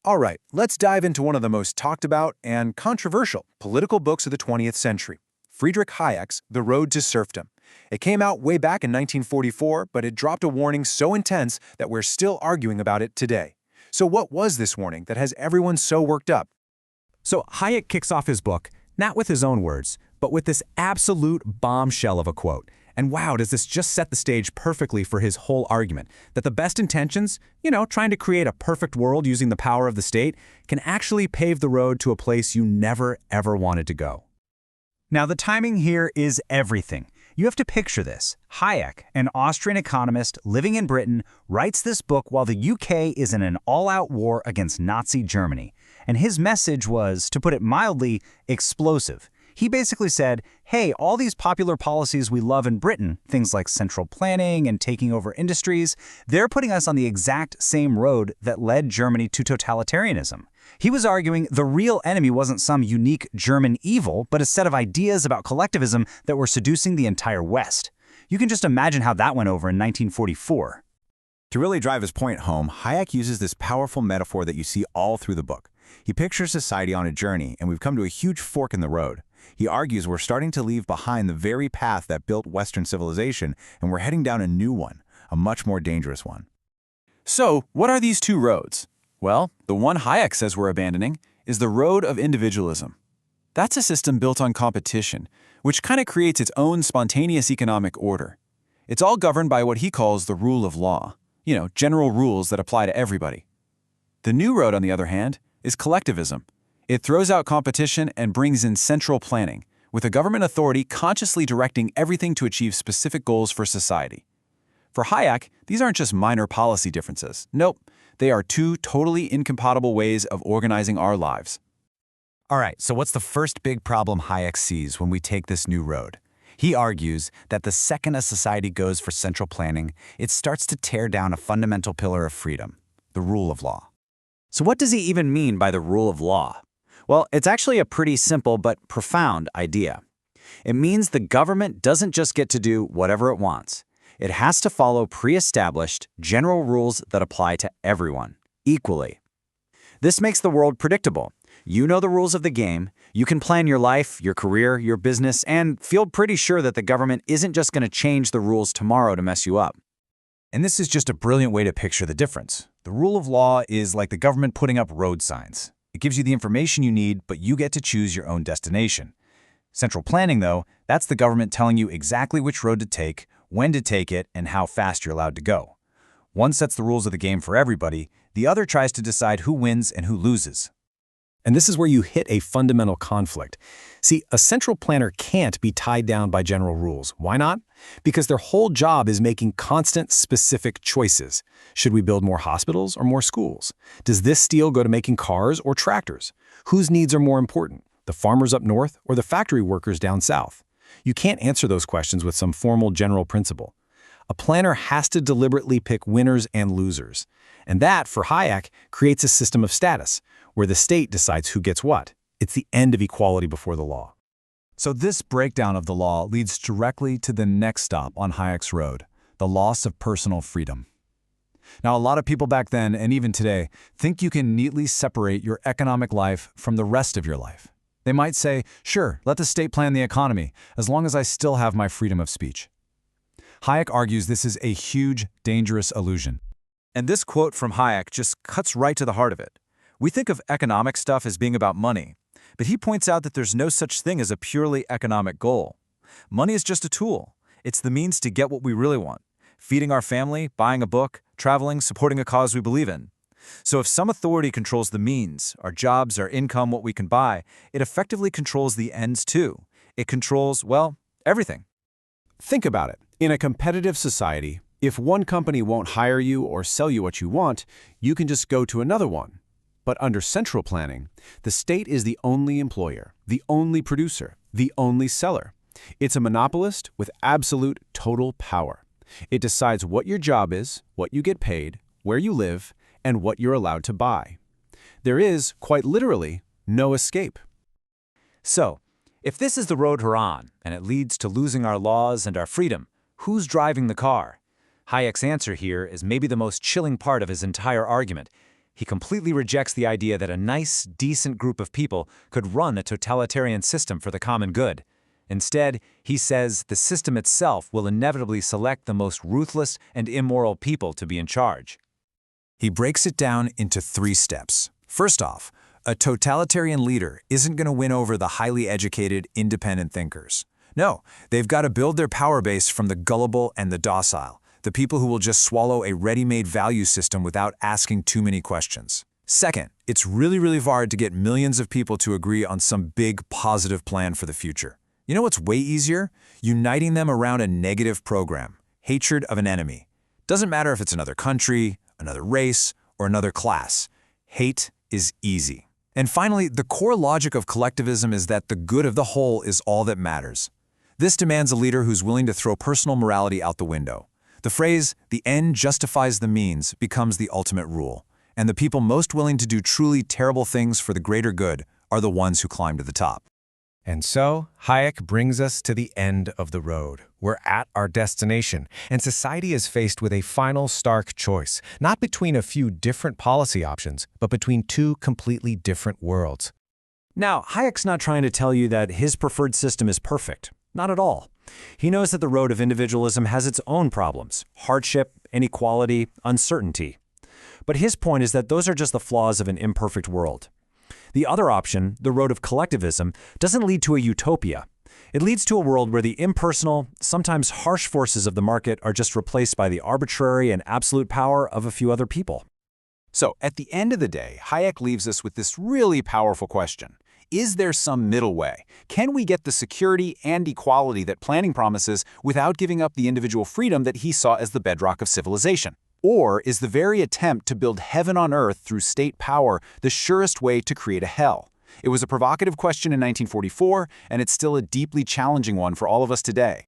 All right, let's dive into one of the most talked about and controversial political books of the 20th century, Friedrich Hayek's The Road to Serfdom. It came out way back in 1944, but it dropped a warning so intense that we're still arguing about it today. So what was this warning that has everyone so worked up? So Hayek kicks off his book, not with his own words, but with this absolute bombshell of a quote. And wow, does this just set the stage perfectly for his whole argument, that the best intentions, trying to create a perfect world using the power of the state, can actually pave the road to a place you never, ever wanted to go. Now, the timing here is everything. You have to picture this. Hayek, an Austrian economist living in Britain, writes this book while the UK is in an all-out war against Nazi Germany. And his message was, to put it mildly, explosive. He basically said, hey, all these popular policies we love in Britain, things like central planning and taking over industries, they're putting us on the exact same road that led Germany to totalitarianism. He was arguing the real enemy wasn't some unique German evil, but a set of ideas about collectivism that were seducing the entire West. You can just imagine how that went over in 1944. To really drive his point home, Hayek uses this powerful metaphor that you see all through the book. He pictures society on a journey, and we've come to a huge fork in the road. He argues we're starting to leave behind the very path that built Western civilization, and we're heading down a new one, a much more dangerous one. So, what are these two roads? Well, the one Hayek says we're abandoning is the road of individualism. That's a system built on competition, which kind of creates its own spontaneous economic order. It's all governed by what he calls the rule of law, general rules that apply to everybody. The new road, on the other hand, is collectivism. It throws out competition and brings in central planning, with a government authority consciously directing everything to achieve specific goals for society. For Hayek, these aren't just minor policy differences. Nope, they are two totally incompatible ways of organizing our lives. All right, so what's the first big problem Hayek sees when we take this new road? He argues that the second a society goes for central planning, it starts to tear down a fundamental pillar of freedom, the rule of law. So what does he even mean by the rule of law? Well, it's actually a pretty simple but profound idea. It means the government doesn't just get to do whatever it wants. It has to follow pre-established, general rules that apply to everyone, equally. This makes the world predictable. You know the rules of the game, you can plan your life, your career, your business, and feel pretty sure that the government isn't just going to change the rules tomorrow to mess you up. And this is just a brilliant way to picture the difference. The rule of law is like the government putting up road signs. It gives you the information you need, but you get to choose your own destination. Central planning, though, that's the government telling you exactly which road to take, when to take it, and how fast you're allowed to go. One sets the rules of the game for everybody, the other tries to decide who wins and who loses. And this is where you hit a fundamental conflict. See, a central planner can't be tied down by general rules. Why not? Because their whole job is making constant, specific choices. Should we build more hospitals or more schools? Does this steel go to making cars or tractors? Whose needs are more important, the farmers up north or the factory workers down south? You can't answer those questions with some formal general principle. A planner has to deliberately pick winners and losers. And that, for Hayek, creates a system of status, where the state decides who gets what. It's the end of equality before the law. So this breakdown of the law leads directly to the next stop on Hayek's road, the loss of personal freedom. Now, a lot of people back then, and even today, think you can neatly separate your economic life from the rest of your life. They might say, sure, let the state plan the economy, as long as I still have my freedom of speech. Hayek argues this is a huge, dangerous illusion. And this quote from Hayek just cuts right to the heart of it. We think of economic stuff as being about money, but he points out that there's no such thing as a purely economic goal. Money is just a tool. It's the means to get what we really want: feeding our family, buying a book, traveling, supporting a cause we believe in. So if some authority controls the means, our jobs, our income, what we can buy, it effectively controls the ends too. It controls, well, everything. Think about it. In a competitive society, if one company won't hire you or sell you what you want, you can just go to another one. But under central planning, the state is the only employer, the only producer, the only seller. It's a monopolist with absolute total power. It decides what your job is, what you get paid, where you live, and what you're allowed to buy. There is, quite literally, no escape. So, if this is the road we're on, and it leads to losing our laws and our freedom, who's driving the car? Hayek's answer here is maybe the most chilling part of his entire argument. He completely rejects the idea that a nice, decent group of people could run a totalitarian system for the common good. Instead, he says the system itself will inevitably select the most ruthless and immoral people to be in charge. He breaks it down into 3 steps. First off, a totalitarian leader isn't going to win over the highly educated, independent thinkers. No, they've got to build their power base from the gullible and the docile, the people who will just swallow a ready-made value system without asking too many questions. Second, it's really hard to get millions of people to agree on some big, positive plan for the future. You know what's way easier? Uniting them around a negative program, hatred of an enemy. Doesn't matter if it's another country, another race, or another class. Hate is easy. And finally, the core logic of collectivism is that the good of the whole is all that matters. This demands a leader who's willing to throw personal morality out the window. The phrase, "the end justifies the means," becomes the ultimate rule, and the people most willing to do truly terrible things for the greater good are the ones who climb to the top. And so, Hayek brings us to the end of the road. We're at our destination, and society is faced with a final stark choice, not between a few different policy options, but between 2 completely different worlds. Now, Hayek's not trying to tell you that his preferred system is perfect. Not at all. He knows that the road of individualism has its own problems: hardship, inequality, uncertainty. But his point is that those are just the flaws of an imperfect world. The other option, the road of collectivism, doesn't lead to a utopia. It leads to a world where the impersonal, sometimes harsh forces of the market are just replaced by the arbitrary and absolute power of a few other people. So, at the end of the day, Hayek leaves us with this really powerful question. Is there some middle way? Can we get the security and equality that planning promises without giving up the individual freedom that he saw as the bedrock of civilization? Or is the very attempt to build heaven on earth through state power the surest way to create a hell? It was a provocative question in 1944, and it's still a deeply challenging one for all of us today.